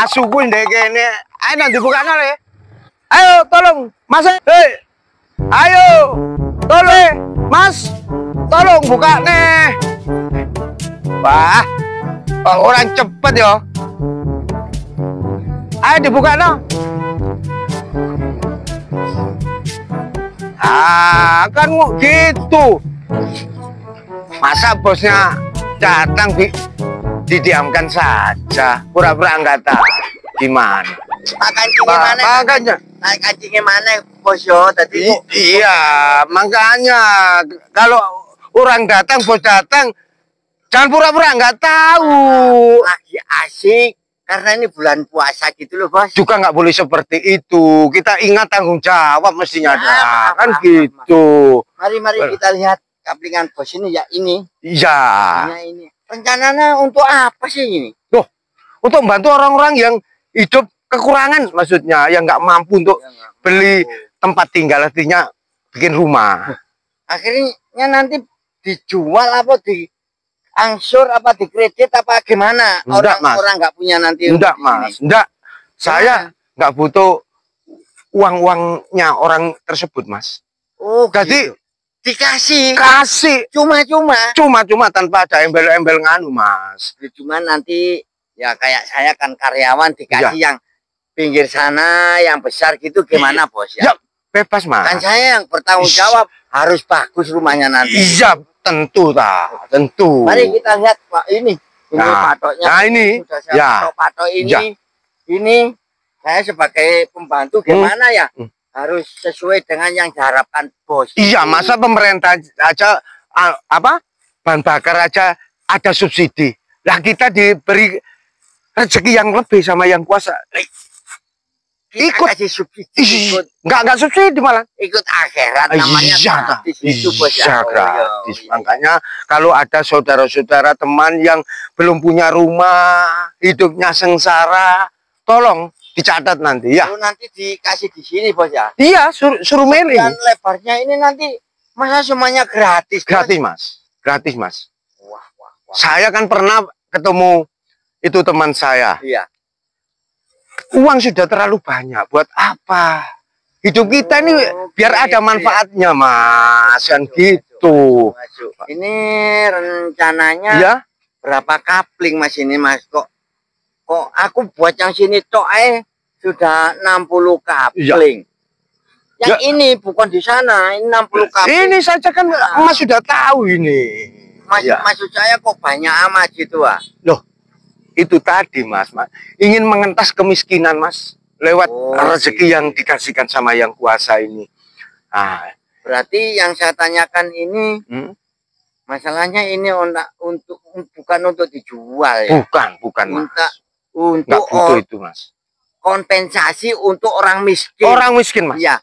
asuku ndek kene. Ayo nanti buka le. Ayo tolong, Mas. Hei. Ayo. Tolong, Mas. Tolong buka nih. Wah. Orang cepet ya. Ayo dibuka no. Ah, kan gitu. Masa bosnya datang didiamkan saja, pura-pura nggak tahu gimana? Makanya kancingnya mana bos yo tadi? Iya, makanya kalau orang datang, bos datang, jangan pura-pura nggak tahu. Lagi asik. Karena ini bulan puasa gitu loh bos. Juga nggak boleh seperti itu. Kita ingat tanggung jawab mestinya ada, kan gitu. Mari kita lihat kaplingan bos ini ya ini. Iya. Ini. Rencananya untuk apa sih ini? Loh, untuk membantu orang-orang yang hidup kekurangan, maksudnya yang nggak mampu untuk beli tempat tinggal, artinya bikin rumah. Akhirnya nanti dijual apa angsur apa dikredit apa gimana? Orang nggak punya nanti. Enggak mas, enggak. Saya nggak butuh uang-uangnya orang tersebut mas. Oh, jadi gitu. Kasih cuma tanpa ada embel-embel nganu mas. Cuma nanti ya kayak saya kan karyawan dikasih yang pinggir sana yang besar gitu gimana bos ya? Ya bebas mas. Kan saya yang bertanggung jawab harus bagus rumahnya nanti. Iya. Tentu tentu. Mari kita lihat Pak ini patoknya. Nah ini ya. Patok ini ini saya sebagai pembantu gimana ya? Harus sesuai dengan yang diharapkan bos. Iya, masa pemerintah aja bahan bakar aja ada subsidi. Lah kita diberi rezeki yang lebih sama yang kuasa. Ikut kasih subsidi, nggak subsidi malah ikut akhirat namanya gratis itu bos ya. Gratis. Makanya kalau ada saudara-saudara teman yang belum punya rumah, hidupnya sengsara, tolong dicatat nanti ya. Nanti dikasih di sini bos ya. Iya, suruh mailing. Dan lebarnya ini nanti masa semuanya gratis. Gratis mas, gratis mas. Wah. Saya kan pernah ketemu itu teman saya. Iya. Uang sudah terlalu banyak, buat apa? Hidup kita ini biar ada manfaatnya, mas, kan gitu. Ini rencananya berapa kapling mas ini mas? Kok aku buat yang sini sudah 60 kapling. Yang ini bukan di sana, ini 60 kapling. Ini saja kan mas sudah tahu ini. Maksud saya kok banyak amat gitu Loh. Itu tadi mas ingin mengentas kemiskinan mas lewat rezeki yang dikasihkan sama yang kuasa ini. Berarti yang saya tanyakan ini masalahnya ini bukan untuk dijual ya? Bukan mas. Untuk itu mas. Kompensasi untuk orang miskin. Orang miskin mas. Ya.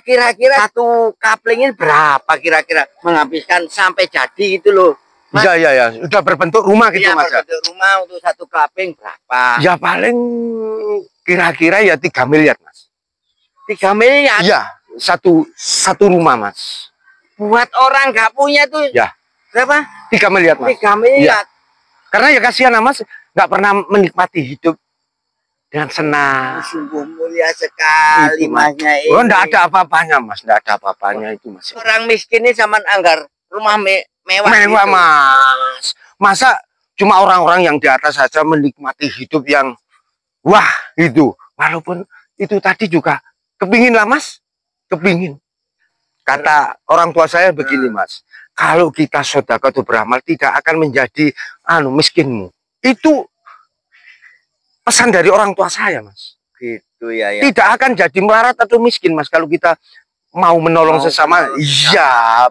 Kira-kira satu kapling ini berapa kira-kira menghabiskan sampai jadi itu loh. Iya. Sudah berbentuk rumah gitu mas. Berbentuk rumah untuk satu kapling berapa? Ya paling kira-kira ya 3 miliar mas. 3 miliar? Iya, satu rumah mas. Buat orang nggak punya tuh berapa? 3 miliar mas. 3 miliar. Ya. Karena ya kasihan mas, nggak pernah menikmati hidup dengan senang. Sungguh mulia sekali masnya ini. Nggak ada apa-apanya mas, nggak ada apa-apanya itu mas. Orang miskin ini zaman anggar rumah mewah gitu. Mas. Masa cuma orang-orang yang di atas saja menikmati hidup yang wah itu. Walaupun itu tadi juga kepingin lah mas. Kepingin. Kata orang tua saya begini mas. Kalau kita sedekah atau beramal tidak akan menjadi miskinmu. Itu pesan dari orang tua saya mas. Gitu ya. Tidak akan jadi melarat atau miskin mas. Kalau kita mau menolong sesama,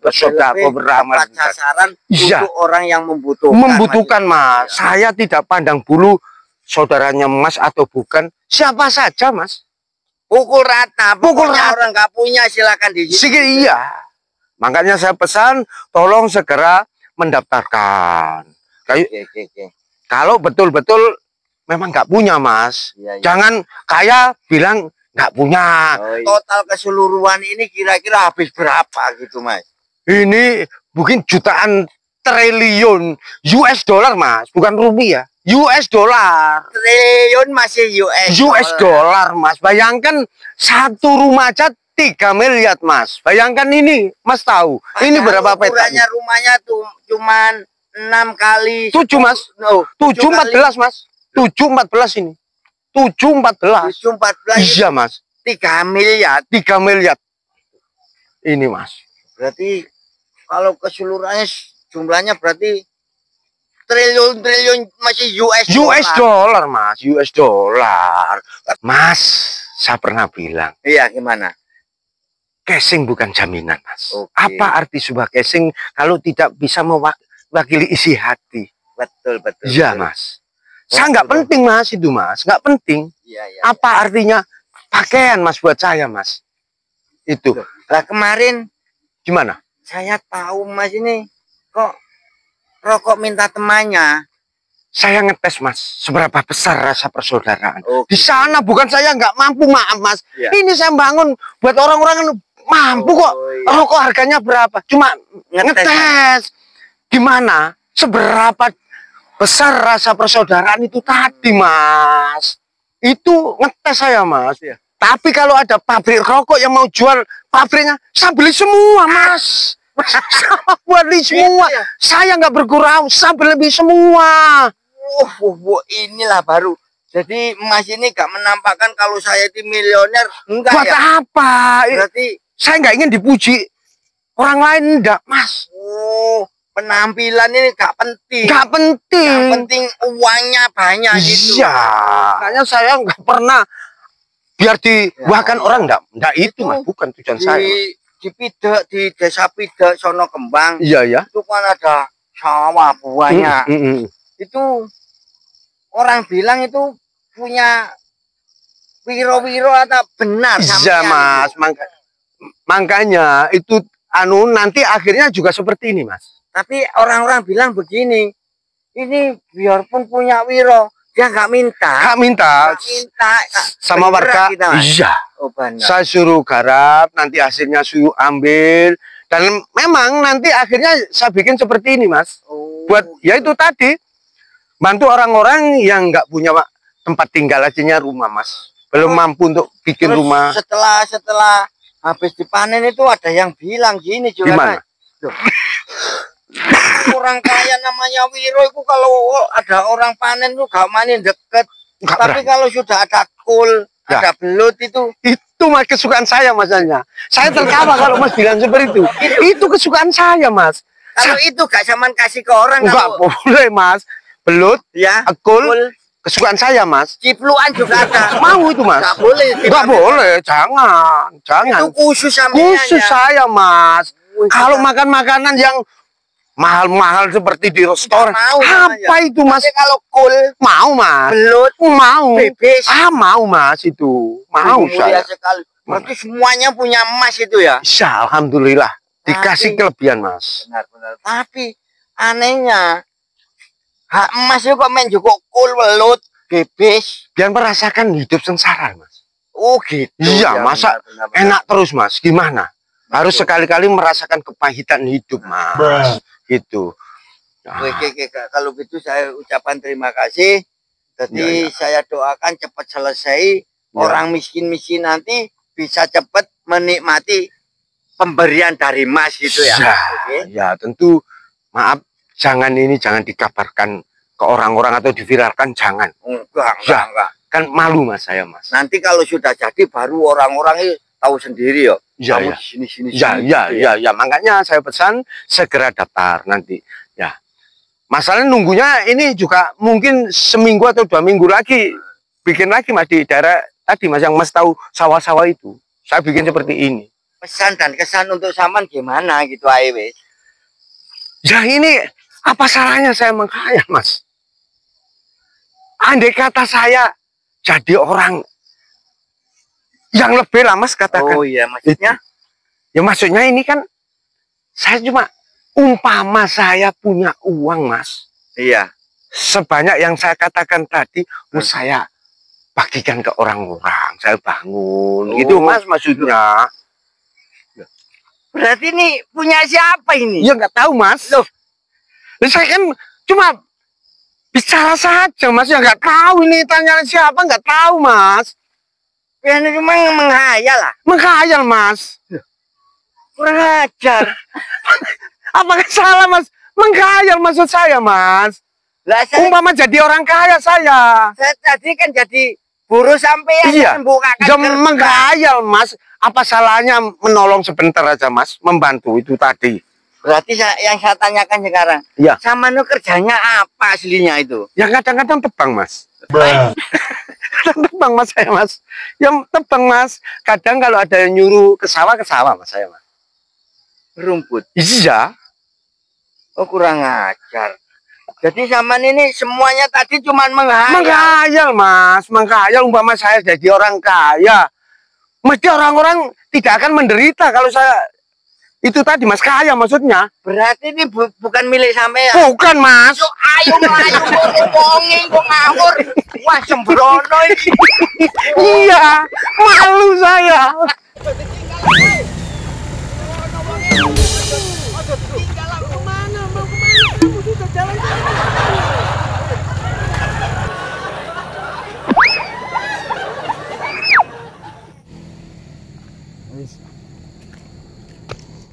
bersedekah beramal. Sasaran untuk orang yang membutuhkan mas. Saya tidak pandang bulu saudaranya mas atau bukan, siapa saja mas. Pukul rata. Orang nggak punya silakan di sini. Iya. Makanya saya pesan tolong segera mendaftarkan. Kalau betul-betul memang nggak punya mas, jangan kaya bilang nggak punya. Total keseluruhan ini kira-kira habis berapa gitu mas? Ini mungkin jutaan triliun US dollar mas, bukan rupiah. US dollar. Triliun masih US dollar mas. Bayangkan satu rumah aja 3 miliar mas. Bayangkan ini mas tahu. Padahal ini berapa petanya? Rumahnya tuh cuman 6 kali 7 mas. 7 14 mas. 7 14 ini. 7 14. 7 14. Iya mas. 3 miliar. 3 miliar. Ini mas. Berarti kalau keseluruhannya jumlahnya berarti triliun masih US dollar mas. US dollar. Mas, saya pernah bilang. Iya, gimana? Casing bukan jaminan mas. Oke. Apa arti sebuah casing kalau tidak bisa mewakili isi hati? Betul. Iya mas. Saya nggak penting mas itu mas. Nggak penting. Iya. Apa artinya pakaian mas buat saya mas? Itu. Lah kemarin gimana? Saya tahu mas ini kok rokok minta temannya. Saya ngetes mas, seberapa besar rasa persaudaraan. Di sana bukan saya nggak mampu, maaf mas. Ya. Ini saya bangun buat orang-orang mampu kok. Iya. Rokok harganya berapa? Cuma ngetes. Gimana? Seberapa besar rasa persaudaraan itu tadi mas? Itu ngetes saya mas. Ya. Tapi kalau ada pabrik rokok yang mau jual pabriknya, saya beli semua mas. Saya beli semua. Saya nggak bergurau, saya beli semua. Inilah baru. Jadi mas ini gak menampakkan kalau saya itu milioner. Enggak. Buat ya? apa? Berarti saya nggak ingin dipuji orang lain, enggak mas. Penampilan ini gak penting. Gak penting. Yang penting uangnya banyak gitu. Iya. Makanya saya nggak pernah biar diwakilkan orang, enggak itu mas, bukan tujuan saya. Di Pidek, di desa Pidek sono Kembang. Iya ya. Itu kan ada sawah buahnya. Itu orang bilang itu punya wiro-wiro atau benar. Iya mas. Makanya itu nanti akhirnya juga seperti ini mas. Tapi orang-orang bilang begini, ini biarpun punya wiro, dia nggak minta. Sama warga. Iya. Saya suruh garap, nanti hasilnya suruh ambil, dan memang nanti akhirnya saya bikin seperti ini mas. Buat ya itu tadi, bantu orang-orang yang nggak punya tempat tinggal aja rumah mas, belum mampu untuk bikin rumah. Setelah habis dipanen itu ada yang bilang gini juga. Gimana? Orang kaya namanya wiro itu kalau ada orang panen tuh gak mainin deket. Tapi kalau sudah ada kul, ada belut itu mas kesukaan saya masanya. Saya tertawa kalau mas bilang seperti itu. Itu kesukaan saya mas. Kalau itu gak zaman kasih ke orang. Enggak boleh mas. Belut, ya, kul, kesukaan saya mas. Cipluan juga ada. Mau itu mas? Gak boleh. Gak boleh, jangan. Itu khusus saya mas. Kalau makan makanan yang mahal-mahal seperti di restoran, apa itu mas? Tapi kalau kul mau mas, belut mau, bebes, mau mas itu, mau saya. Sekali. Berarti semuanya punya emas itu ya? Insya alhamdulillah dikasih kelebihan mas. Benar-benar. Tapi anehnya hak emas itu kok main juga kul belut bebes. Biar merasakan hidup sengsara mas. Oh gitu. Iya ya, masa benar. Enak terus mas? Gimana? Harus sekali-kali merasakan kepahitan hidup mas. Gitu. Oke, kalau gitu saya ucapkan terima kasih. Jadi saya doakan cepat selesai. Orang miskin-miskin nanti bisa cepat menikmati pemberian dari mas gitu ya. Ya tentu maaf, jangan dikabarkan ke orang-orang atau diviralkan, jangan. Enggak. Kan malu mas saya mas. Nanti kalau sudah jadi baru orang-orang itu tahu sendiri ya. Ya. Makanya saya pesan segera daftar nanti. Ya. Masalahnya nunggunya ini juga mungkin seminggu atau 2 minggu lagi bikin lagi mas di daerah tadi mas yang mas tahu sawah-sawah itu. Saya bikin seperti ini. Pesan dan kesan untuk Saman gimana gitu AEW? Ya ini apa salahnya saya mengkaya mas? Andai kata saya jadi orang yang lebih lah mas katakan. Oh iya maksudnya? Ya maksudnya ini kan saya cuma umpama saya punya uang mas. Iya. Sebanyak yang saya katakan tadi, saya bagikan ke orang-orang. Saya bangun. Gitu mas maksudnya. Berarti ini punya siapa ini? Ya nggak tahu mas. Loh. Saya kan cuma bicara saja, Mas. Ya nggak tahu ini tanya siapa, nggak tahu, Mas. Ya ini cuma menghayal lah. Menghayal, Mas. Kurang ajar. Apakah salah, Mas? Menghayal maksud saya, Mas. Lah, umpama jadi orang kaya saya. Saya tadi kan jadi buruh sampean iya. Membukakan menghayal, Mas. Apa salahnya menolong sebentar aja, Mas? Membantu itu tadi. Berarti yang saya tanyakan sekarang, ya. Sama nu kerjanya apa aslinya itu? Ya kadang-kadang tebang, Mas. Tebang, Mas, saya, Mas. Ya tebang, Mas. Kadang kalau ada yang nyuruh ke sawah, Mas, saya, Mas. Rumput? Iya. Oh, kurang ajar. Jadi zaman ini semuanya tadi cuma menghayal. Menghayal, Mas. Menghayal umpama saya jadi orang kaya. Mesti orang-orang tidak akan menderita kalau saya itu tadi, Mas, kaya maksudnya. Berarti ini bukan milik sampean. Bukan, Mas. Ayo melayu ngomongin kok ngawur. Wah, sembrono ini. Iya, malu saya.